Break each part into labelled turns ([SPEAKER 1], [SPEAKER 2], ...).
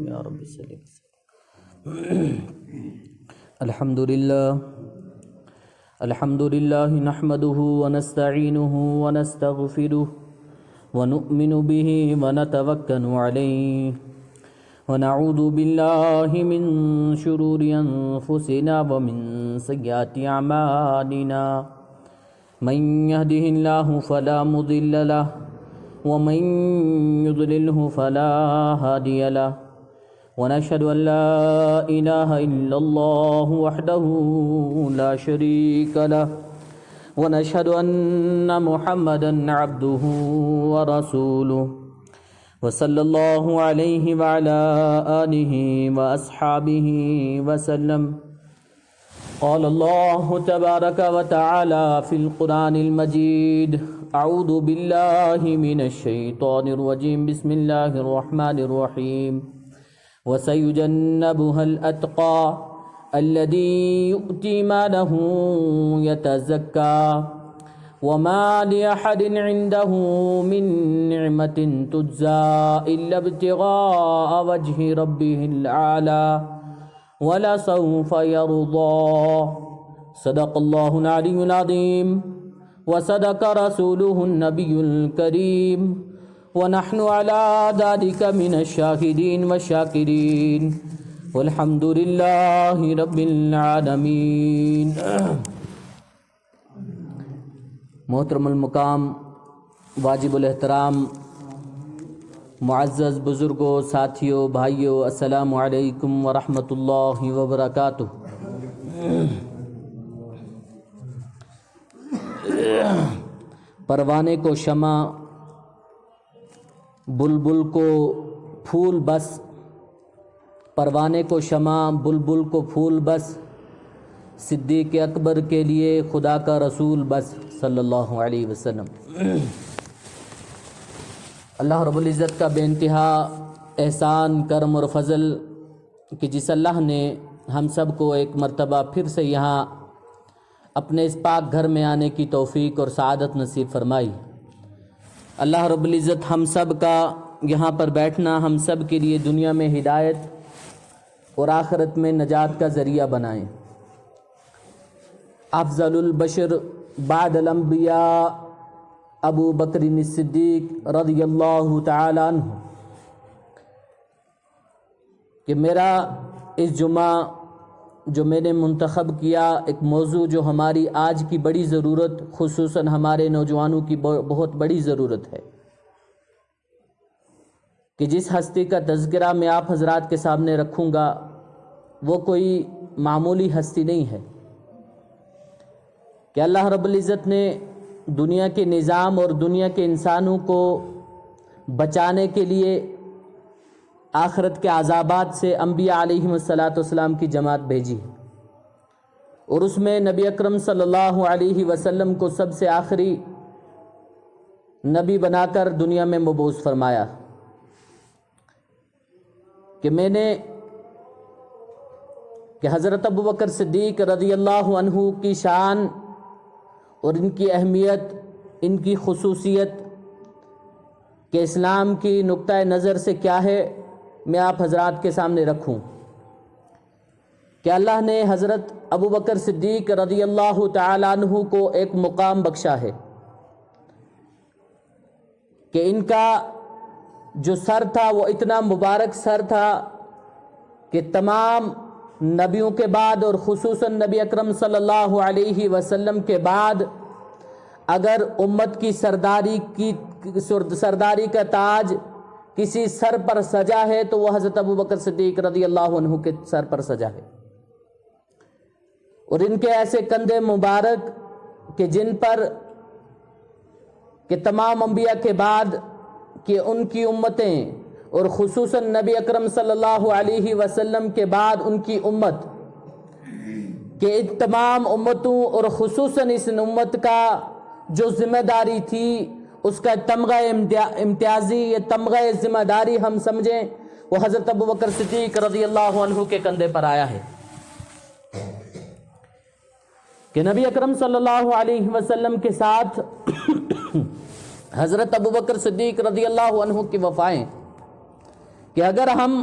[SPEAKER 1] یا رب صلی الحمد للہ نحمده ونستعینه ونستغفره ونؤمن به ونتوکل علیہ ونعوذ باللہ من شرور انفسنا ومن سیئات اعمالنا من يهده الله فلا مضل له ومن يضلله فلا هادي له ونشهد أن لا إله إلا الله وحده لا شريك له ونشهد أن محمدا عبده ورسوله وصلى الله عليه وعلى آله وأصحابه وسلم. قال الله تبارك وتعالى في القرآن المجيد: أعوذ بالله من الشيطان الرجيم بسم الله الرحمن الرحيم وسيجنبها الأتقى الذي يؤتي ماله يتزكى وما لأحد عنده من نعمة تجزى إلا ابتغاء وجه ربه الأعلى ولسوف يرضى. صدق الله العلي العظيم وصدق رسوله النبي الكريم ونحن على ذلك من الشاهدين والشاكرين والحمد لله رب العالمين. محترم المقام، واجب الاحترام، معزز بزرگوں، ساتھیوں، بھائیوں، السلام علیکم ورحمۃ اللہ وبرکاتہ. پروانے کو شمع، بلبل کو پھول بس، پروانے کو شمع، بلبل کو پھول بس، صدیق اکبر کے لیے خدا کا رسول بس صلی اللہ علیہ وسلم. اللہ رب العزت کا بے انتہا احسان، کرم اور فضل کہ جس اللہ نے ہم سب کو ایک مرتبہ پھر سے یہاں اپنے اس پاک گھر میں آنے کی توفیق اور سعادت نصیب فرمائی. اللہ رب العزت ہم سب کا یہاں پر بیٹھنا ہم سب کے لیے دنیا میں ہدایت اور آخرت میں نجات کا ذریعہ بنائیں. افضل البشر بعد الانبیاء ابو بکر الصدیق رضی اللہ تعالی عنہ کہ میرا اس جمعہ جو میں نے منتخب کیا، ایک موضوع جو ہماری آج کی بڑی ضرورت، خصوصاً ہمارے نوجوانوں کی بہت بڑی ضرورت ہے، کہ جس ہستی کا تذکرہ میں آپ حضرات کے سامنے رکھوں گا وہ کوئی معمولی ہستی نہیں ہے، کہ اللہ رب العزت نے دنیا کے نظام اور دنیا کے انسانوں کو بچانے کے لیے آخرت کے عذابات سے انبیاء علیہم السلام کی جماعت بھیجی، اور اس میں نبی اکرم صلی اللہ علیہ وسلم کو سب سے آخری نبی بنا کر دنیا میں مبعوث فرمایا. کہ میں نے کہ حضرت ابو بکر صدیق رضی اللہ عنہ کی شان اور ان کی اہمیت، ان کی خصوصیت کہ اسلام کی نقطہ نظر سے کیا ہے، میں آپ حضرات کے سامنے رکھوں. کہ اللہ نے حضرت ابو بکر صدیق رضی اللہ تعالی عنہ کو ایک مقام بخشا ہے کہ ان کا جو سر تھا وہ اتنا مبارک سر تھا کہ تمام نبیوں کے بعد اور خصوصاً نبی اکرم صلی اللہ علیہ وسلم کے بعد اگر امت کی سرداری کا تاج کسی سر پر سجا ہے تو وہ حضرت ابو بکر صدیق رضی اللہ عنہ کے سر پر سجا ہے. اور ان کے ایسے کندھے مبارک کہ جن پر کہ تمام انبیاء کے بعد کہ ان کی امتیں اور خصوصاً نبی اکرم صلی اللہ علیہ وسلم کے بعد ان کی امت کہ ان تمام امتوں اور خصوصاً اس امت کا جو ذمہ داری تھی اس کا تمغہ امتیازی، یہ تمغہ ذمہ داری ہم سمجھیں وہ حضرت ابو بکر صدیق رضی اللہ عنہ کے کندھے پر آیا ہے. کہ نبی اکرم صلی اللہ علیہ وسلم کے ساتھ حضرت ابو بکر صدیق رضی اللہ عنہ کی وفائیں کہ اگر ہم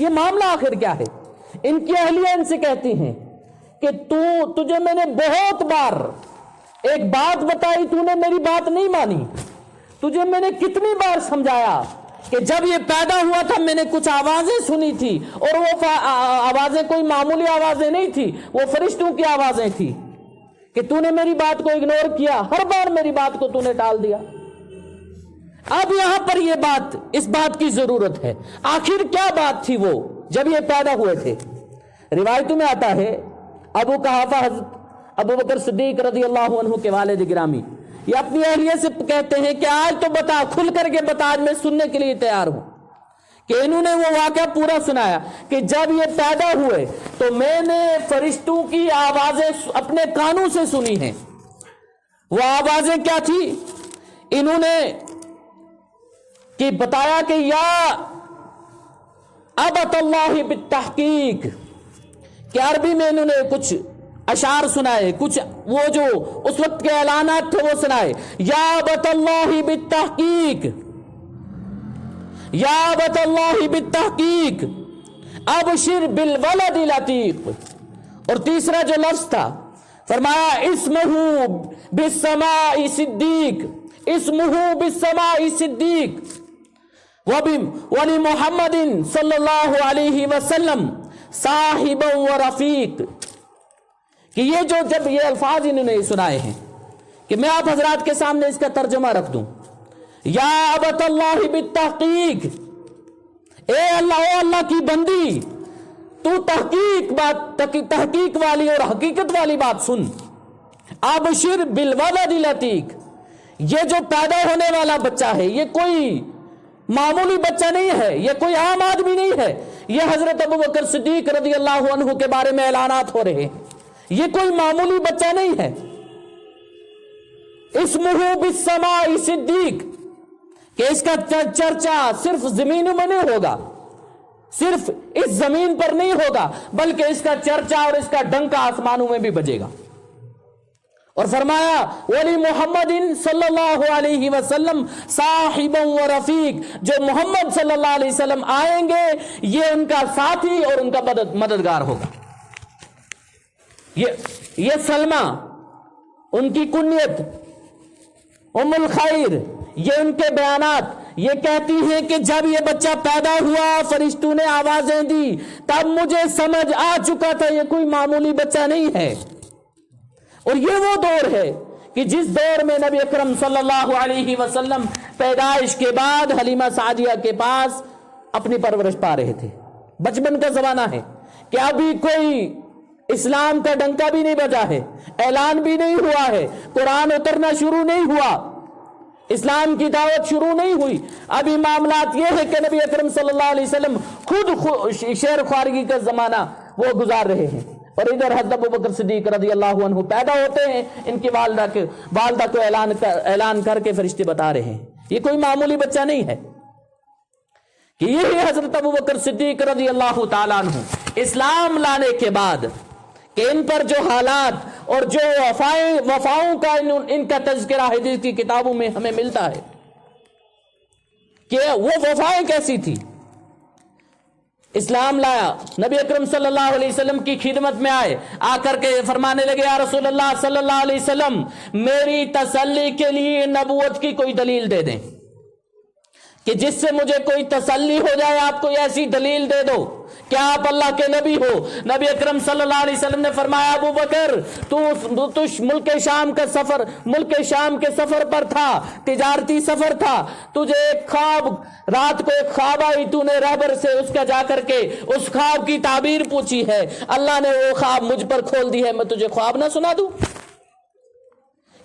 [SPEAKER 1] یہ معاملہ آخر کیا ہے؟ ان کی اہلیہ ان سے کہتی ہیں کہ تجھے میں نے بہت بار ایک بات بتائی، تو نے میری بات نہیں مانی، تجھے میں نے کتنی بار سمجھایا کہ جب یہ پیدا ہوا تھا میں نے کچھ آوازیں سنی تھی، اور وہ آوازیں کوئی معمولی آوازیں نہیں تھی، وہ فرشتوں کی آوازیں تھی، کہ تو نے میری بات کو اگنور کیا، ہر بار میری بات کو تو نے ٹال دیا۔ اب یہاں پر یہ بات، اس بات کی ضرورت ہے، آخر کیا بات تھی وہ جب یہ پیدا ہوئے تھے؟ روایتوں میں آتا ہے ابو قحافہ حضرت ابو بکر صدیق رضی اللہ عنہ کے والد گرامی یہ اپنی اہلیہ سے کہتے ہیں کہ آج تو بتا، کھل کر کے بتا، آج میں سننے کے لیے تیار ہوں، کہ انہوں نے وہ واقعہ پورا سنایا کہ جب یہ پیدا ہوئے تو میں نے فرشتوں کی آوازیں اپنے کانوں سے سنی ہیں۔ وہ آوازیں کیا تھی؟ انہوں نے کہ بتایا کہ یا ابت اللہ بالتحقیق، کہ عربی میں انہوں نے کچھ اشعار سنائے، کچھ وہ جو اس وقت کے اعلانات تھے وہ سنائے، یا ابت اللہ بالتحقیق، یا ابت اللہ بالتحقیق ابشر بالولد العتیق۔ اور تیسرا جو لفظ تھا فرمایا اسمہ بالسماء صدیق، اسمہ بالسماء صدیق وَلِمُحَمَّدٍ صلی اللہ علیہ وسلم صاحب و رفیق۔ کہ یہ جو جب یہ الفاظ انہوں نے سنائے ہیں کہ میں آپ حضرات کے سامنے اس کا ترجمہ رکھ دوں، یا ابت اللہ بالتحقیق، اے اللہ، او اللہ کی بندی، تو تحقیق والی اور حقیقت والی بات سن، ابشر بالولد العتیق، یہ جو پیدا ہونے والا بچہ ہے یہ کوئی معمولی بچہ نہیں ہے، یہ کوئی عام آدمی نہیں ہے، یہ حضرت ابو بکر صدیق رضی اللہ عنہ کے بارے میں اعلانات ہو رہے ہیں، یہ کوئی معمولی بچہ نہیں ہے۔ اسمہ بالسماء صدیق، کہ اس کا چرچا صرف زمینوں میں نہیں ہوگا، صرف اس زمین پر نہیں ہوگا، بلکہ اس کا چرچا اور اس کا ڈنکا آسمانوں میں بھی بجے گا۔ اور فرمایا ولی محمد صلی اللہ علیہ وسلم صاحب و رفیق، جو محمد صلی اللہ علیہ وسلم آئیں گے یہ ان کا ساتھی اور ان کا مددگار ہوگا۔ یہ سلمہ ان کی کنیت ام الخیر، یہ ان کے بیانات، یہ کہتی ہیں کہ جب یہ بچہ پیدا ہوا فرشتوں نے آوازیں دی، تب مجھے سمجھ آ چکا تھا یہ کوئی معمولی بچہ نہیں ہے۔ اور یہ وہ دور ہے کہ جس دور میں نبی اکرم صلی اللہ علیہ وسلم پیدائش کے بعد حلیمہ سعدیہ کے پاس اپنی پرورش پا رہے تھے، بچپن کا زمانہ ہے، کہ ابھی کوئی اسلام کا ڈنکا بھی نہیں بجا ہے، اعلان بھی نہیں ہوا ہے، قرآن اترنا شروع نہیں ہوا، اسلام کی دعوت شروع نہیں ہوئی، ابھی معاملات یہ ہے کہ نبی اکرم صلی اللہ علیہ وسلم خود شیر خوارگی کا زمانہ وہ گزار رہے ہیں، اور ادھر حضرت ابو بکر صدیق رضی اللہ عنہ پیدا ہوتے ہیں، ان کی والدہ کو اعلان کر کے فرشتے بتا رہے ہیں یہ کوئی معمولی بچہ نہیں ہے، کہ یہی حضرت ابو بکر صدیق رضی اللہ تعالیٰ عنہ اسلام لانے کے بعد کہ ان پر جو حالات اور جو وفاؤں کا ان کا تذکرہ حدیث کی کتابوں میں ہمیں ملتا ہے کہ وہ وفائیں کیسی تھی۔ اسلام لایا، نبی اکرم صلی اللہ علیہ وسلم کی خدمت میں آئے، آ کر کے فرمانے لگے یا رسول اللہ صلی اللہ علیہ وسلم میری تسلی کے لیے نبوت کی کوئی دلیل دے دیں، کہ جس سے مجھے کوئی تسلی ہو جائے، آپ کوئی ایسی دلیل دے دو کیا آپ اللہ کے نبی ہو؟ نبی اکرم صلی اللہ علیہ وسلم نے فرمایا ابو بکر تو ملک شام کے سفر پر تھا، تجارتی سفر تھا، تجھے ایک خواب، رات کو ایک خواب آئی، تو نے رہبر سے اس کا جا کر کے اس خواب کی تعبیر پوچھی ہے، اللہ نے وہ خواب مجھ پر کھول دی ہے، میں تجھے خواب نہ سنا دوں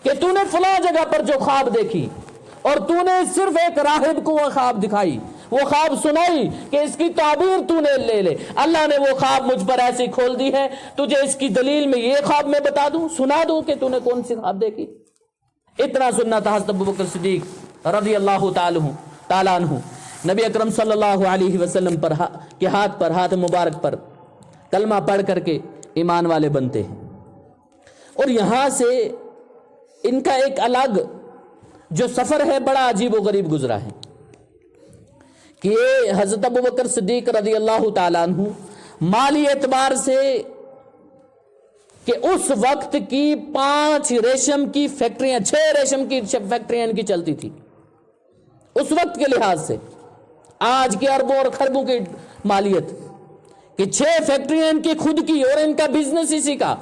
[SPEAKER 1] کہ تو نے فلاں جگہ پر جو خواب دیکھی، اور تو نے صرف ایک راہب کو وہ خواب دکھائی، وہ خواب سنائی کہ اس کی تعبیر تو نے لے لے، اللہ نے وہ خواب مجھ پر ایسی کھول دی ہے، تجھے اس کی دلیل میں یہ خواب میں بتا دوں، سنا دوں کہ تو نے کون سی خواب دیکھی۔ اتنا سننا تھا حضرت ابو بکر صدیق رضی اللہ تعالیٰ عنہ نبی اکرم صلی اللہ علیہ وسلم پر کے ہاتھ مبارک پر کلمہ پڑھ کر کے ایمان والے بنتے ہیں۔ اور یہاں سے ان کا ایک الگ جو سفر ہے بڑا عجیب و غریب گزرا ہے، کہ حضرت ابوبکر صدیق رضی اللہ تعالیٰ عنہ مالی اعتبار سے کہ اس وقت کی 5 ریشم کی فیکٹریاں 6 ریشم کی فیکٹریاں ان کی چلتی تھی اس وقت کے لحاظ سے، آج کی اربوں اور خربوں کی مالیت، کہ 6 فیکٹریاں ان کی خود کی اور ان کا بزنس اسی کا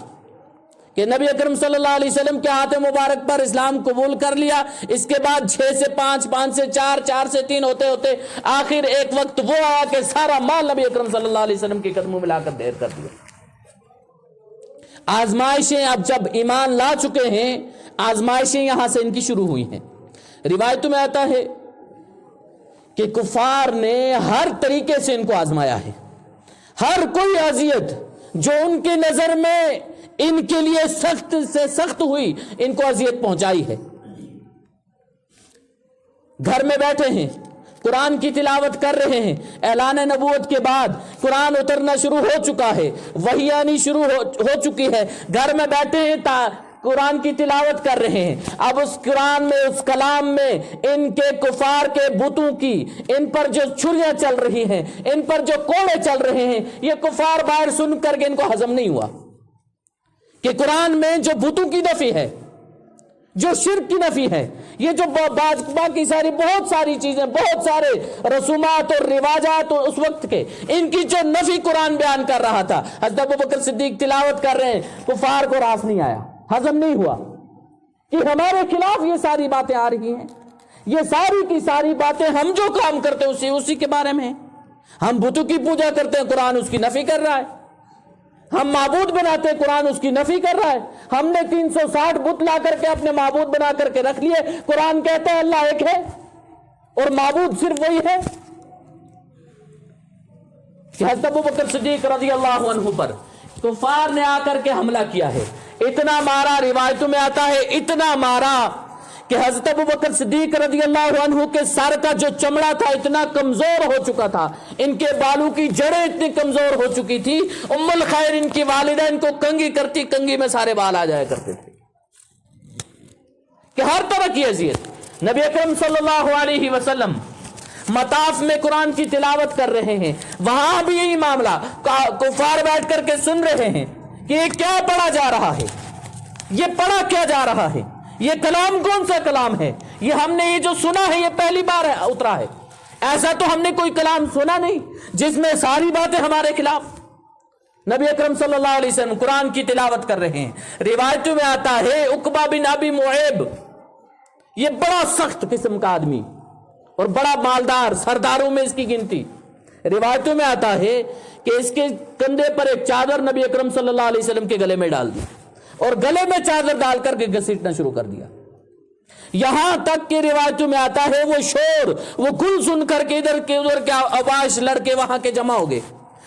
[SPEAKER 1] کہ نبی اکرم صلی اللہ علیہ وسلم کے ہاتھ مبارک پر اسلام قبول کر لیا، اس کے بعد 6 سے 5، 5 سے 4، 4 سے 3 ہوتے ہوتے آخر ایک وقت وہ آیا کہ سارا مال نبی اکرم صلی اللہ علیہ وسلم کے قدموں میں لا کر ڈھیر کر دیا۔ آزمائشیں اب جب ایمان لا چکے ہیں، آزمائشیں یہاں سے ان کی شروع ہوئی ہیں۔ روایتوں میں آتا ہے کہ کفار نے ہر طریقے سے ان کو آزمایا ہے، ہر کوئی اذیت جو ان کی نظر میں ان کے لیے سخت سے سخت ہوئی، ان کو اذیت پہنچائی ہے۔ گھر میں بیٹھے ہیں، قرآن کی تلاوت کر رہے ہیں، اعلان نبوت کے بعد قرآن اترنا شروع ہو چکا ہے، وحی آنی شروع ہو چکی ہے، گھر میں بیٹھے ہیں قرآن کی تلاوت کر رہے ہیں۔ اب اس قرآن میں، اس کلام میں ان کے کفار کے بتوں کی، ان پر جو چھریاں چل رہی ہیں، ان پر جو کوڑے چل رہے ہیں، یہ کفار باہر سن کر کے ان کو ہضم نہیں ہوا کہ قرآن میں جو بتوں کی نفی ہے، جو شرک کی نفی ہے، یہ جو باقی ساری بہت ساری چیزیں، بہت سارے رسومات اور رواجات اور اس وقت کے، ان کی جو نفی قرآن بیان کر رہا تھا، حضرت ابوبکر صدیق تلاوت کر رہے ہیں، کفار کو راس نہیں آیا، ہضم نہیں ہوا کہ ہمارے خلاف یہ ساری باتیں آ رہی ہیں، یہ ساری کی ساری باتیں ہم جو کام کرتے ہیں اسی کے بارے میں ہیں۔ ہم بتوں کی پوجا کرتے ہیں، قرآن اس کی نفی کر رہا ہے، ہم معبود بناتے ہیں، قرآن اس کی نفی کر رہا ہے، ہم نے 360 بت لا کر کے اپنے معبود بنا کر کے رکھ لیے، قرآن کہتا ہے اللہ ایک ہے اور معبود صرف وہی ہے۔ کہ حضرت ابوبکر صدیق رضی اللہ عنہ پر کفار نے آ کر کے حملہ کیا ہے، اتنا مارا، روایتوں میں آتا ہے اتنا مارا کہ حضرت ابوبکر صدیق رضی اللہ عنہ کے سر کا جو چمڑا تھا اتنا کمزور ہو چکا تھا، ان کے بالوں کی جڑیں اتنی کمزور ہو چکی تھی، ام الخیر ان کی والدہ ان کو کنگھی کرتی، کنگھی میں سارے بال آ جایا کرتے تھے کہ ہر طرح کی اذیت۔ نبی اکرم صلی اللہ علیہ وسلم مطاف میں قرآن کی تلاوت کر رہے ہیں، وہاں بھی یہی معاملہ، کفار بیٹھ کر کے سن رہے ہیں کہ یہ کیا پڑھا جا رہا ہے، یہ پڑھا کیا جا رہا ہے، یہ کلام کون سا کلام ہے، یہ ہم نے یہ جو سنا ہے یہ پہلی بار اترا ہے، ایسا تو ہم نے کوئی کلام سنا نہیں جس میں ساری باتیں ہمارے خلاف۔ نبی اکرم صلی اللہ علیہ وسلم قرآن کی تلاوت کر رہے ہیں، روایتوں میں آتا ہے عقبہ بن ابی معیب، یہ بڑا سخت قسم کا آدمی اور بڑا مالدار، سرداروں میں اس کی گنتی، روایتوں میں آتا ہے کہ اس کے کندھے پر ایک چادر نبی اکرم صلی اللہ علیہ وسلم کے گلے میں ڈال دی اور گلے میں چادر ڈال کر کے گھسیٹنا شروع کر دیا، یہاں تک کہ روایتوں میں آتا ہے وہ شور، وہ گل سن کر کے ادھر کے ادھر کے آواز لڑکے وہاں کے جمع ہو گئے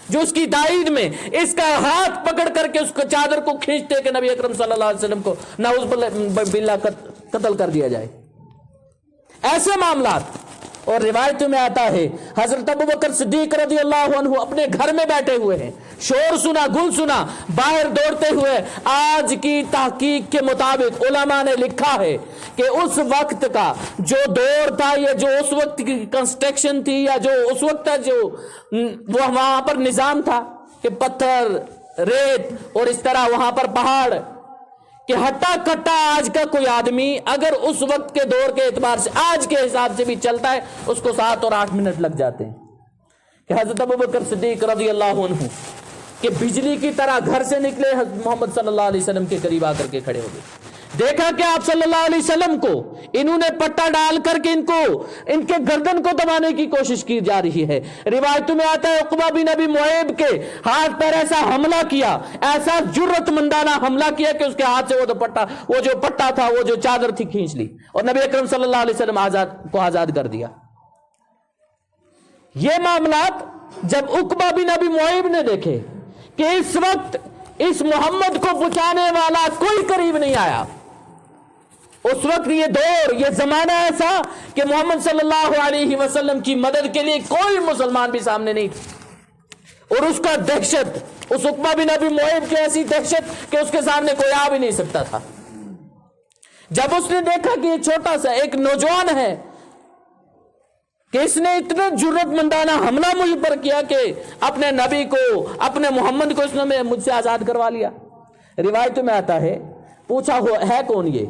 [SPEAKER 1] جو اس کی تائید میں اس کا ہاتھ پکڑ کر کے اس کو چادر کو کھینچتے کہ نبی اکرم صلی اللہ علیہ وسلم کو نعوذ باللہ قتل کر دیا جائے، ایسے معاملات۔ اور روایتوں میں آتا ہے حضرت ابوبکر صدیق رضی اللہ عنہ اپنے گھر میں بیٹھے ہوئے ہیں، شور سنا، گل سنا، باہر دوڑتے ہوئے، آج کی تحقیق کے مطابق علماء نے لکھا ہے کہ اس وقت کا جو دور تھا، یا جو اس وقت کی کنسٹرکشن تھی، یا جو اس وقت کا جو وہ وہاں پر نظام تھا کہ پتھر، ریت اور اس طرح وہاں پر پہاڑ، کہ ہٹا کٹا آج کا کوئی آدمی اگر اس وقت کے دور کے اعتبار سے آج کے حساب سے بھی چلتا ہے، اس کو 7 اور 8 منٹ لگ جاتے ہیں۔ کہ حضرت ابوبکر صدیق رضی اللہ عنہ کہ بجلی کی طرح گھر سے نکلے، حضرت محمد صلی اللہ علیہ وسلم کے قریب آ کر کے کھڑے ہو گئے، دیکھا کہ آپ صلی اللہ علیہ وسلم کو انہوں نے پٹا ڈال کر کے ان کے گردن کو دبانے کی کوشش کی جا رہی ہے۔ روایتوں میں آتا ہے عقبہ بن ابی معیب کے ہاتھ پر ایسا حملہ کیا، ایسا جرت مندانہ حملہ کیا کہ اس کے ہاتھ سے وہ جو پٹا تھا، وہ جو چادر تھی، کھینچ لی اور نبی اکرم صلی اللہ علیہ وسلم کو آزاد کر دیا۔ یہ معاملات جب عقبہ بن ابی معیب نے دیکھے کہ اس وقت اس محمد کو بچانے والا کوئی قریب نہیں آیا، اس وقت یہ دور، یہ زمانہ ایسا کہ محمد صلی اللہ علیہ وسلم کی مدد کے لیے کوئی مسلمان بھی سامنے نہیں تھا، اور اس کا دہشت، اس عقبہ بن ابی معیب کی ایسی دہشت کہ اس کے سامنے کوئی آ بھی نہیں سکتا تھا۔ جب اس نے دیکھا کہ یہ چھوٹا سا ایک نوجوان ہے کہ اس نے اتنا جرت مندانہ حملہ مجھ پر کیا کہ اپنے نبی کو، اپنے محمد کو اس نے مجھ سے آزاد کروا لیا۔ روایتوں میں آتا ہے پوچھا ہے کون یہ،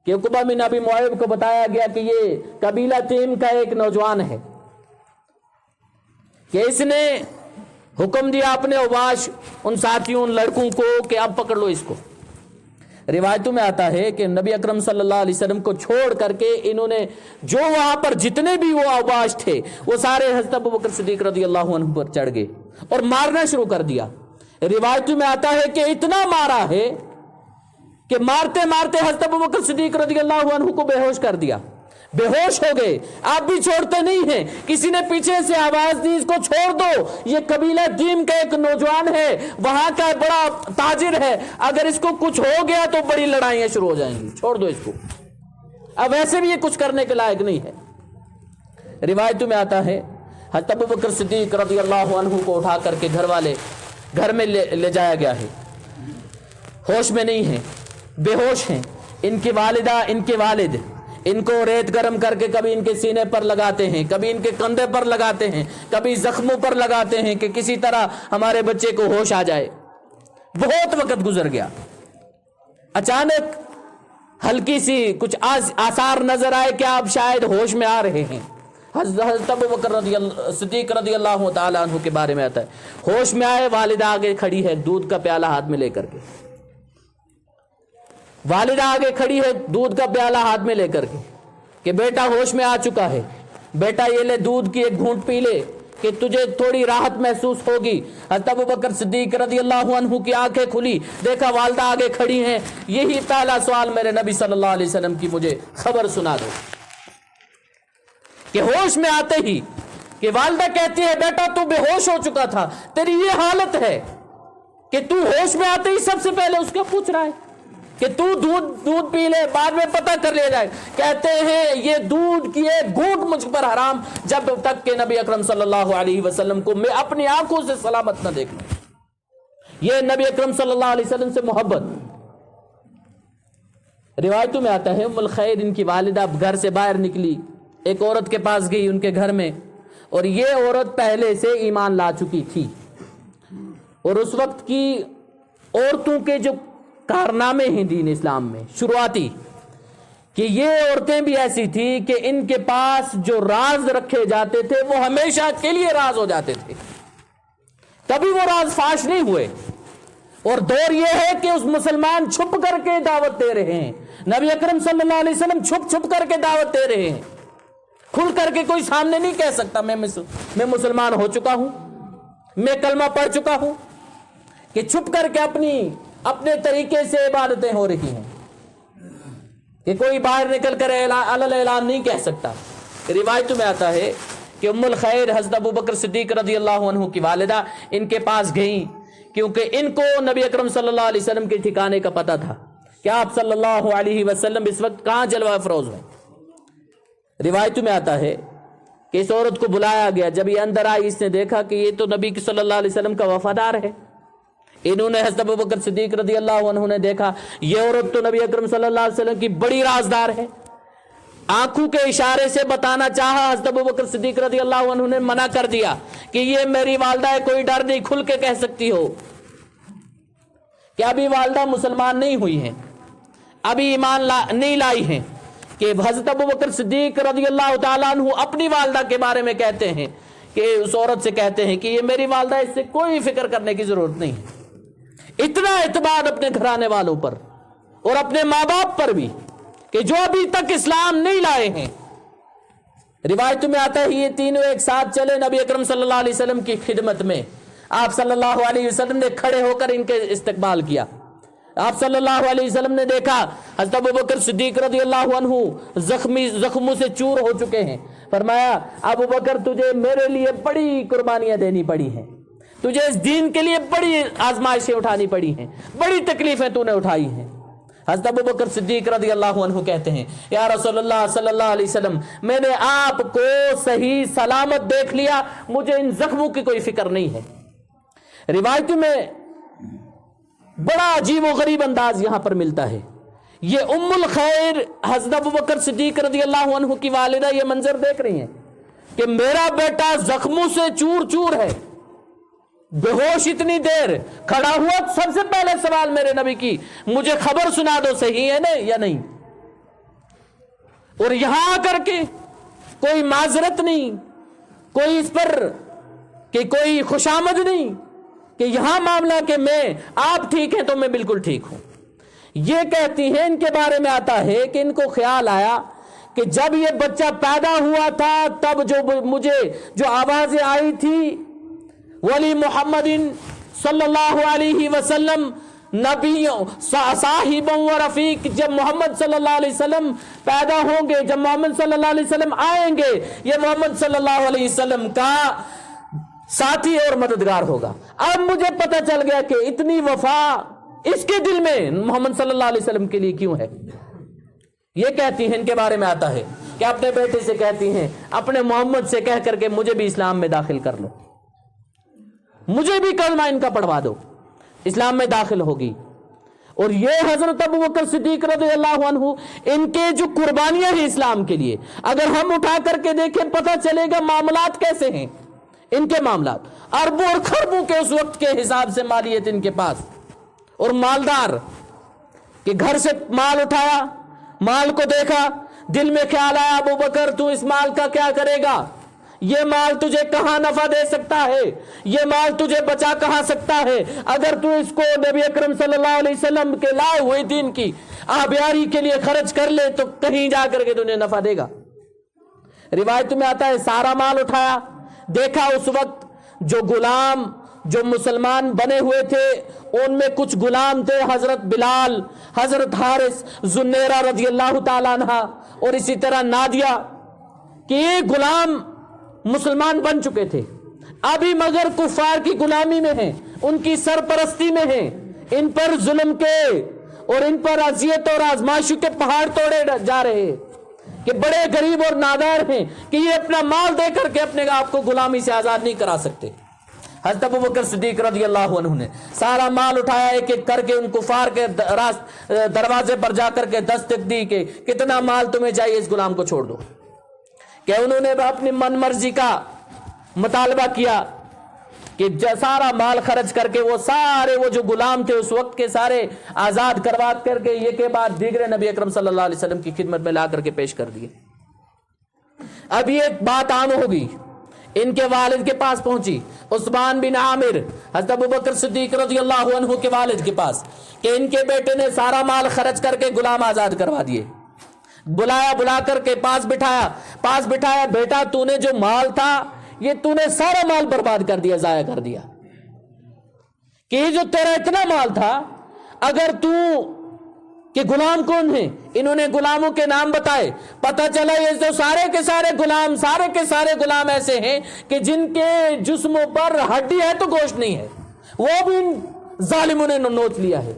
[SPEAKER 1] کہ عقبہ بن ابی معیط کو بتایا گیا کہ یہ قبیلہ تیم کا ایک نوجوان ہے، کہ اس نے حکم دیا اپنے اوباش ان ساتھیوں، ان لڑکوں کو کہ اب پکڑ لو اس کو۔ روایتوں میں آتا ہے کہ نبی اکرم صلی اللہ علیہ وسلم کو چھوڑ کر کے انہوں نے جو وہاں پر جتنے بھی وہ اوباش تھے وہ سارے حضرت ابوبکر صدیق رضی اللہ عنہ پر چڑھ گئے اور مارنا شروع کر دیا۔ روایتوں میں آتا ہے کہ اتنا مارا ہے کہ مارتے مارتے حضرت ابوبکر صدیق رضی اللہ عنہ کو بے ہوش کر دیا، بے ہوش ہو گئے۔ آپ بھی چھوڑتے نہیں ہیں، کسی نے پیچھے سے آواز دی اس کو چھوڑ دو، یہ قبیلہ دیم کا ایک نوجوان ہے، وہاں کا بڑا تاجر ہے، اگر اس کو کچھ ہو گیا تو بڑی لڑائیاں شروع ہو جائیں گی، چھوڑ دو اس کو، اب ویسے بھی یہ کچھ کرنے کے لائق نہیں ہے۔ روایتوں میں آتا ہے حضرت ابوبکر صدیق رضی اللہ عنہ کو اٹھا کر کے گھر میں لے جایا گیا ہے، ہوش میں نہیں ہیں، بے ہوش ہیں۔ ان کی والدہ، ان کے والد ان کو ریت گرم کر کے کبھی ان کے سینے پر لگاتے ہیں، کبھی ان کے کندھے پر لگاتے ہیں، کبھی زخموں پر لگاتے ہیں کہ کسی طرح ہمارے بچے کو ہوش آ جائے۔ بہت وقت گزر گیا، اچانک ہلکی سی کچھ آثار نظر آئے کہ آپ شاید ہوش میں آ رہے ہیں۔ حضرت ابوبکر صدیق رضی اللہ تعالیٰ عنہ کے بارے میں آتا ہے، ہوش میں آئے، والدہ آگے کھڑی ہے دودھ کا پیالہ ہاتھ میں لے کر کے، والدہ آگے کھڑی ہے دودھ کا پیالہ ہاتھ میں لے کر کے کہ بیٹا ہوش میں آ چکا ہے، بیٹا یہ لے دودھ کی ایک گھونٹ پی لے کہ تجھے تھوڑی راحت محسوس ہوگی۔ حضرت ابوبکر صدیق رضی اللہ عنہ کی آنکھیں کھلی، دیکھا والدہ آگے کھڑی ہیں، یہی پہلا سوال میرے نبی صلی اللہ علیہ وسلم کی مجھے خبر سنا دو، کہ ہوش میں آتے ہی کہ والدہ کہتی ہے بیٹا تو بے ہوش ہو چکا تھا، تیری یہ حالت ہے کہ تو ہوش میں آتے ہی سب سے پہلے اس کو پوچھ رہا ہے کہ تو دودھ پی لے، بعد میں پتہ کر لیا جائے۔ کہتے ہیں یہ دودھ کی ایک گھونٹ مجھ پر حرام جب تک کہ نبی اکرم صلی اللہ علیہ وسلم کو میں اپنی آنکھوں سے سلامت نہ دیکھ لوں۔ یہ نبی اکرم صلی اللہ علیہ وسلم سے محبت۔ روایتوں میں آتا ہے ام الخیر ان کی والدہ گھر سے باہر نکلی، ایک عورت کے پاس گئی ان کے گھر میں، اور یہ عورت پہلے سے ایمان لا چکی تھی، اور اس وقت کی عورتوں کے جو کارنامے ہیں دین اسلام میں شروعاتی، کہ یہ عورتیں بھی ایسی تھی کہ ان کے پاس جو راز رکھے جاتے تھے وہ ہمیشہ کے لیے راز ہو جاتے تھے، کبھی وہ راز فاش نہیں ہوئے۔ اور دور یہ ہے کہ اس مسلمان چھپ کر کے دعوت دے رہے ہیں، نبی اکرم صلی اللہ علیہ وسلم چھپ چھپ کر کے دعوت دے رہے ہیں، کھل کر کے کوئی سامنے نہیں کہہ سکتا میں مسلمان ہو چکا ہوں، میں کلمہ پڑھ چکا ہوں، کہ چھپ کر کے اپنے طریقے سے عبادتیں ہو رہی ہیں، کہ کوئی باہر نکل کر اعلان نہیں کہہ سکتا۔ روایتوں میں آتا ہے کہ ام الخیر حضرت ابوبکر صدیق رضی اللہ عنہ کی والدہ ان کے پاس گئیں، کیونکہ ان کو نبی اکرم صلی اللہ علیہ وسلم کے ٹھکانے کا پتہ تھا کہ آپ صلی اللہ علیہ وسلم اس وقت کہاں جلوہ افروز ہیں۔ روایتوں میں آتا ہے کہ اس عورت کو بلایا گیا، جب یہ اندر آئی اس نے دیکھا کہ یہ تو نبی صلی اللہ علیہ وسلم کا وفادار ہے۔ انہوں نے حضرت ابوبکر صدیق رضی اللہ عنہ نے دیکھا یہ عورت تو نبی اکرم صلی اللہ علیہ وسلم کی بڑی رازدار ہے، آنکھوں کے اشارے سے بتانا چاہا، حضرت ابوبکر صدیق رضی اللہ عنہ نے منع کر دیا کہ یہ میری والدہ ہے، کوئی ڈر نہیں، کھل کے کہہ سکتی ہو کہ ابھی والدہ مسلمان نہیں ہوئی ہیں، ابھی ایمان نہیں لائی ہیں، کہ حضرت ابوبکر صدیق رضی اللہ تعالیٰ عنہ اپنی والدہ کے بارے میں کہتے ہیں کہ اس عورت سے کہتے ہیں کہ یہ میری والدہ، اس سے کوئی فکر کرنے کی ضرورت نہیں ہے۔ اتنا اعتماد اپنے گھرانے والوں پر اور اپنے ماں باپ پر بھی کہ جو ابھی تک اسلام نہیں لائے ہیں۔ روایتوں میں آتا ہے یہ تینوں ایک ساتھ چلے نبی اکرم صلی اللہ علیہ وسلم کی خدمت میں، آپ صلی اللہ علیہ وسلم نے کھڑے ہو کر ان کے استقبال کیا۔ آپ صلی اللہ علیہ وسلم نے دیکھا حضرت ابوبکر صدیق رضی اللہ عنہ زخموں سے چور ہو چکے ہیں، فرمایا ابوبکر تجھے میرے لیے بڑی قربانیاں دینی پڑی ہیں، تجھے اس دین کے لیے بڑی آزمائشیں اٹھانی پڑی ہیں، بڑی تکلیفیں تو نے اٹھائی ہیں۔ حضرت ابوبکر صدیق رضی اللہ عنہ کہتے ہیں یا رسول اللہ صلی اللہ علیہ وسلم میں نے آپ کو صحیح سلامت دیکھ لیا، مجھے ان زخموں کی کوئی فکر نہیں ہے۔ روایتوں میں بڑا عجیب و غریب انداز یہاں پر ملتا ہے۔ یہ ام الخیر حضرت ابوبکر صدیق رضی اللہ عنہ کی والدہ یہ منظر دیکھ رہی ہیں، کہ میرا بیٹا زخموں سے چور چور ہے، بے ہوش اتنی دیر کھڑا ہوا، سب سے پہلے سوال میرے نبی کی، مجھے خبر سنا دو صحیح ہے نا یا نہیں؟ اور یہاں آ کر کے کوئی معذرت نہیں، کوئی اس پر کہ کوئی خوشامد نہیں کہ یہاں معاملہ کہ میں آپ ٹھیک ہیں تو میں بالکل ٹھیک ہوں۔ یہ کہتی ہیں، ان کے بارے میں آتا ہے کہ ان کو خیال آیا کہ جب یہ بچہ پیدا ہوا تھا تب مجھے جو آوازیں آئی تھی ولی محمد صلی اللہ علیہ وسلم نبیوں صاحبوں و رفیق، جب محمد صلی اللہ علیہ وسلم پیدا ہوں گے، جب محمد صلی اللہ علیہ وسلم آئیں گے، یہ محمد صلی اللہ علیہ وسلم کا ساتھی اور مددگار ہوگا۔ اب مجھے پتہ چل گیا کہ اتنی وفا اس کے دل میں محمد صلی اللہ علیہ وسلم کے لیے کیوں ہے۔ یہ کہتی ہیں، ان کے بارے میں آتا ہے کہ اپنے بیٹے سے کہتی ہیں، اپنے محمد سے کہہ کر کے مجھے بھی اسلام میں داخل کر لو، مجھے بھی کلمہ ان کا پڑھوا دو، اسلام میں داخل ہوگی۔ اور یہ حضرت ابوبکر صدیق رضی اللہ عنہ، ان کے جو قربانیاں ہیں اسلام کے لیے، اگر ہم اٹھا کر کے دیکھیں پتہ چلے گا معاملات کیسے ہیں ان کے معاملات، اربوں اور خربوں کے اس وقت کے حساب سے مالیت ان کے پاس، اور مالدار کہ گھر سے مال اٹھایا، مال کو دیکھا، دل میں خیال آیا ابوبکر تو اس مال کا کیا کرے گا، یہ مال تجھے کہاں نفع دے سکتا ہے، یہ مال تجھے بچا کہاں سکتا ہے، اگر تو اس کو نبی اکرم صلی اللہ علیہ وسلم کے لائے ہوئے دین کی آبیاری کے لیے خرچ کر لے تو کہیں جا کر کے تجھے نفع دے گا۔ روایت میں آتا ہے سارا مال اٹھایا، دیکھا اس وقت جو غلام جو مسلمان بنے ہوئے تھے ان میں کچھ غلام تھے، حضرت بلال، حضرت حارث، زنیرہ رضی اللہ تعالیٰ عنہ، اور اسی طرح نادیہ، کہ یہ غلام مسلمان بن چکے تھے، ابھی مگر کفار کی غلامی میں ہیں، ان کی سرپرستی میں ہیں، ان پر ظلم کے اور ان پر اذیت اور آزمائشوں کے پہاڑ توڑے جا رہے ہیں، کہ بڑے غریب اور نادار ہیں کہ یہ اپنا مال دے کر کے اپنے آپ کو غلامی سے آزاد نہیں کرا سکتے۔ حضرت ابوبکر صدیق رضی اللہ عنہ نے سارا مال اٹھایا، ایک ایک کر کے ان کفار کے دروازے پر جا کر کے دستک دی کہ کتنا مال تمہیں چاہیے، اس غلام کو چھوڑ دو، کہ انہوں نے اپنی من مرضی کا مطالبہ کیا کہ سارا مال خرچ کر کے وہ سارے وہ جو غلام تھے اس وقت کے سارے آزاد کروا کر کے یہ کے بعد دیگر نبی اکرم صلی اللہ علیہ وسلم کی خدمت میں لا کر کے پیش کر دیے۔ اب یہ بات عام ہوگی، ان کے والد کے پاس پہنچی، عثمان بن عامر حضرت ابوبکر صدیق رضی اللہ عنہ کے والد کے پاس، کہ ان کے بیٹے نے سارا مال خرچ کر کے غلام آزاد کروا دیے۔ بلایا، بلا کر کے پاس بٹھایا، بیٹا تو نے جو مال تھا یہ تو نے سارا مال برباد کر دیا، ضائع کر دیا، کہ یہ جو تیرا اتنا مال تھا، اگر تو کہ غلام کون ہیں، انہوں نے غلاموں کے نام بتائے، پتہ چلا یہ جو سارے کے سارے غلام ایسے ہیں کہ جن کے جسموں پر ہڈی ہے تو گوشت نہیں ہے، وہ بھی ان ظالموں نے نوچ لیا ہے۔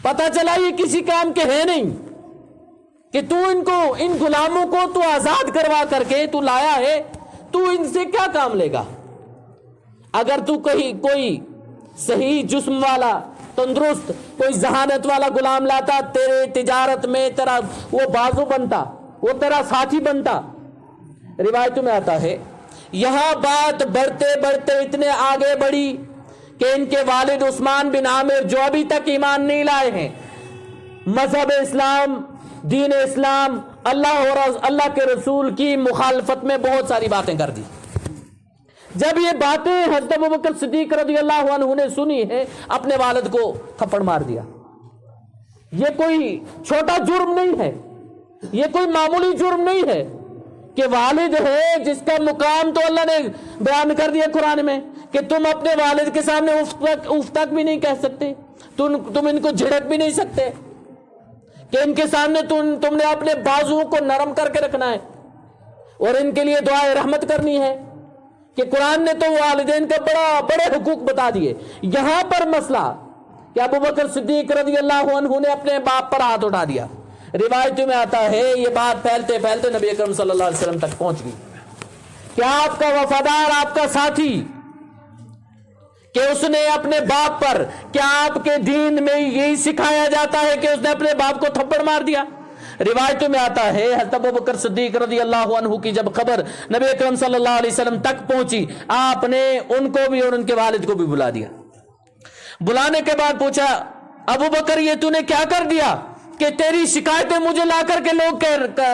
[SPEAKER 1] پتہ چلا یہ کسی کام کے ہیں نہیں، کہ تو ان غلاموں کو تو آزاد کروا کر کے تو لایا ہے، تو ان سے کیا کام لے گا؟ اگر تو کوئی صحیح جسم والا، تندرست، کوئی ذہانت والا غلام لاتا، تیرے تجارت میں تیرا وہ بازو بنتا، وہ تیرا ساتھی بنتا۔ روایتوں میں آتا ہے یہاں بات بڑھتے بڑھتے اتنے آگے بڑھی کہ ان کے والد عثمان بن عامر جو ابھی تک ایمان نہیں لائے ہیں، مذہب اسلام، دین اسلام، اللہ اور اللہ کے رسول کی مخالفت میں بہت ساری باتیں کر دی۔ جب یہ باتیں حضرت ابوبکر صدیق رضی اللہ عنہ نے سنی ہے، اپنے والد کو تھپڑ مار دیا۔ یہ کوئی چھوٹا جرم نہیں ہے، یہ کوئی معمولی جرم نہیں ہے کہ والد ہے جس کا مقام تو اللہ نے بیان کر دیا قرآن میں کہ تم اپنے والد کے سامنے اف تک بھی نہیں کہہ سکتے، تم ان کو جھڑک بھی نہیں سکتے، کہ ان کے سامنے تم نے اپنے بازوؤں کو نرم کر کے رکھنا ہے اور ان کے لیے دعائے رحمت کرنی ہے، کہ قرآن نے تو والدین کا بڑے حقوق بتا دیے۔ یہاں پر مسئلہ کہ ابوبکر صدیق رضی اللہ عنہ نے اپنے باپ پر ہاتھ اٹھا دیا۔ روایتوں میں آتا ہے یہ بات پھیلتے پھیلتے نبی اکرم صلی اللہ علیہ وسلم تک پہنچ گئی کہ آپ کا وفادار، آپ کا ساتھی، کہ اس نے اپنے باپ پر، کیا آپ کے دین میں یہی سکھایا جاتا ہے کہ اس نے اپنے باپ کو تھپڑ مار دیا؟ روایتوں میں آتا ہے حضرت ابو بکر صدیق رضی اللہ عنہ کی جب خبر نبی اکرم صلی اللہ علیہ وسلم تک پہنچی، آپ نے ان کو بھی اور ان کے والد کو بھی بلا دیا۔ بلانے کے بعد پوچھا ابو بکر یہ تو نے کیا کر دیا کہ تیری شکایتیں مجھے لا کر کے لوگ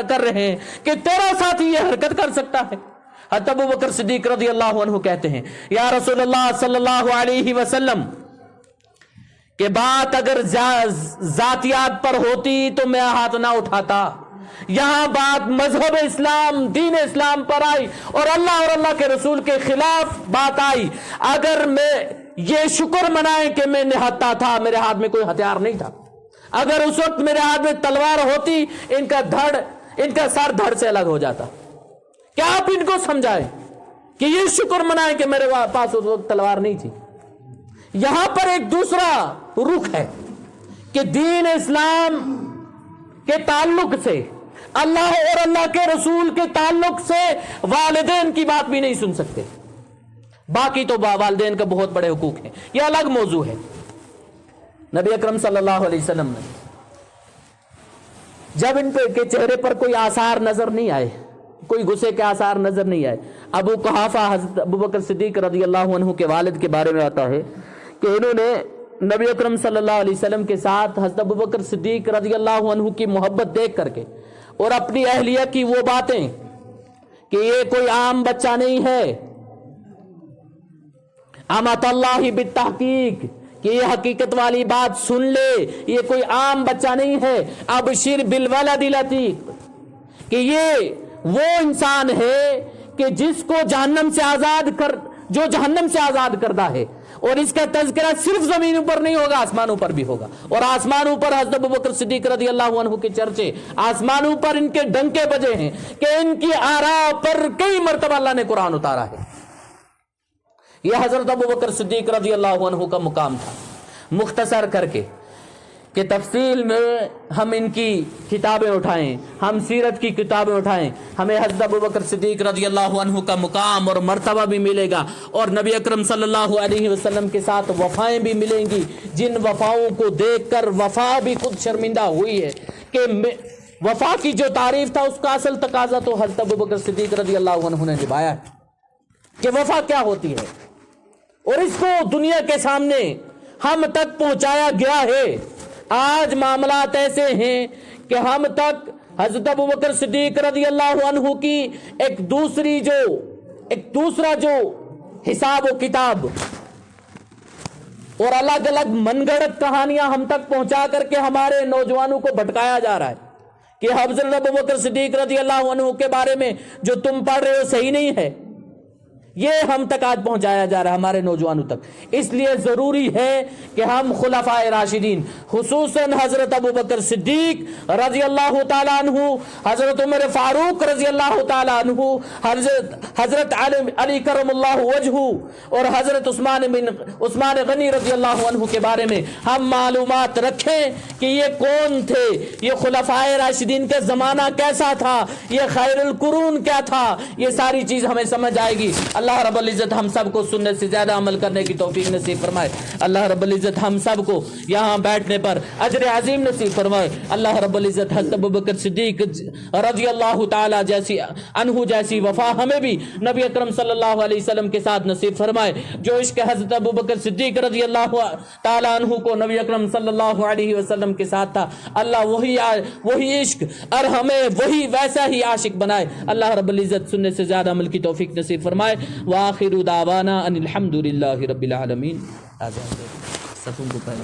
[SPEAKER 1] کر رہے ہیں کہ تیرا ساتھی یہ حرکت کر سکتا ہے؟ حضرت ابو بکر صدیق رضی اللہ عنہ کہتے ہیں یا رسول اللہ صلی اللہ علیہ وسلم کہ بات اگر ذاتیات پر ہوتی تو میں ہاتھ نہ اٹھاتا، یہاں بات مذہب اسلام دین اسلام پر آئی اور اللہ کے رسول کے خلاف بات آئی۔ اگر میں یہ شکر منائیں کہ میں نہتا تھا، میرے ہاتھ میں کوئی ہتھیار نہیں تھا، اگر اس وقت میرے ہاتھ میں تلوار ہوتی ان کا سر دھڑ سے الگ ہو جاتا۔ کیا آپ ان کو سمجھائیں کہ یہ شکر منائیں کہ میرے پاس اس وقت تلوار نہیں تھی؟ یہاں پر ایک دوسرا رخ ہے کہ دین اسلام کے تعلق سے، اللہ اور اللہ کے رسول کے تعلق سے والدین کی بات بھی نہیں سن سکتے، باقی تو والدین کا بہت بڑے حقوق ہیں، یہ الگ موضوع ہے۔ نبی اکرم صلی اللہ علیہ وسلم نے جب ان کے چہرے پر کوئی آثار نظر نہیں آئے، کوئی غصے کے آثار نظر نہیں آئے، ابو قحافہ حضرت ابو بکر صدیق رضی اللہ عنہ کے والد کے بارے میں آتا ہے کہ انہوں نے نبی اکرم صلی اللہ علیہ وسلم کے ساتھ حضرت ابو بکر صدیق رضی اللہ عنہ کی محبت دیکھ کر کے اور اپنی اہلیہ کی وہ باتیں کہ یہ کوئی عام بچہ نہیں ہے، امۃ اللہ بالتحقیق، کہ یہ حقیقت والی بات سن لے، یہ کوئی عام بچہ نہیں ہے، ابشر بالولد لطیق، کہ یہ وہ انسان ہے کہ جس کو جہنم سے آزاد کردہ ہے، اور اس کا تذکرہ صرف زمینوں پر نہیں ہوگا، آسمانوں پر بھی ہوگا، اور آسمانوں پر حضرت ابو بکر صدیق رضی اللہ عنہ کے چرچے، آسمانوں پر ان کے ڈنکے بجے ہیں کہ ان کی آراء پر کئی مرتبہ اللہ نے قرآن اتارا ہے۔ یہ حضرت ابو بکر صدیق رضی اللہ عنہ کا مقام تھا۔ مختصر کر کے کہ تفصیل میں ہم ان کی کتابیں اٹھائیں، ہم سیرت کی کتابیں اٹھائیں، ہمیں حضرت ابو بکر صدیق رضی اللہ عنہ کا مقام اور مرتبہ بھی ملے گا، اور نبی اکرم صلی اللہ علیہ وسلم کے ساتھ وفائیں بھی ملیں گی، جن وفاؤں کو دیکھ کر وفا بھی خود شرمندہ ہوئی ہے کہ وفا کی جو تعریف تھا اس کا اصل تقاضا تو حضرت ابو بکر صدیق رضی اللہ عنہ نے نبھایا ہے کہ وفا کیا ہوتی ہے، اور اس کو دنیا کے سامنے ہم تک پہنچایا گیا ہے۔ آج معاملات ایسے ہیں کہ ہم تک حضرت ابو بکر صدیق رضی اللہ عنہ کی ایک دوسرا جو حساب و کتاب اور الگ الگ من گھڑت کہانیاں ہم تک پہنچا کر کے ہمارے نوجوانوں کو بھٹکایا جا رہا ہے کہ حضرت ابو بکر صدیق رضی اللہ عنہ کے بارے میں جو تم پڑھ رہے ہو صحیح نہیں ہے، یہ ہم تک آج پہنچایا جا رہا ہے ہمارے نوجوانوں تک۔ اس لیے ضروری ہے کہ ہم خلفائے راشدین خصوصاً حضرت ابو بکر صدیق رضی اللہ تعالیٰ عنہ، حضرت عمر فاروق رضی اللہ تعالیٰ عنہ، حضرت علی کرم اللہ وجہہ اور حضرت عثمان غنی رضی اللہ عنہ کے بارے میں ہم معلومات رکھیں کہ یہ کون تھے، یہ خلفائے راشدین کا زمانہ کیسا تھا، یہ خیر القرون کیا تھا، یہ ساری چیز ہمیں سمجھ آئے گی۔ اللہ رب العزت ہم سب کو سنت سے زیادہ عمل کرنے کی توفیق نصیب فرمائے۔ اللہ رب العزت ہم سب کو یہاں بیٹھنے پر اجر عظیم نصیب فرمائے۔ اللہ رب العزت حضرت ابو بکر صدیق رضی اللہ تعالی عنہ جیسی وفا ہمیں بھی نبی اکرم صلی اللہ علیہ وسلم کے ساتھ نصیب فرمائے۔ جو عشق حضرت ابو بکر صدیق رضی اللہ تعالی عنہ کو نبی اکرم صلی اللہ علیہ وسلم کے ساتھ تھا، اللہ وہی عشق اور ہمیں وہی ویسا ہی عاشق بنائے۔ اللہ رب العزت سننے سے زیادہ عمل کی توفیق نصیب فرمائے۔ وآخر دعوانا ان الحمد للہ رب العالمین۔ صفوں کو پہلے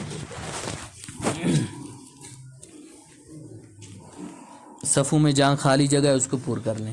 [SPEAKER 1] صفوں میں جہاں خالی جگہ ہے اس کو پور کر لیں۔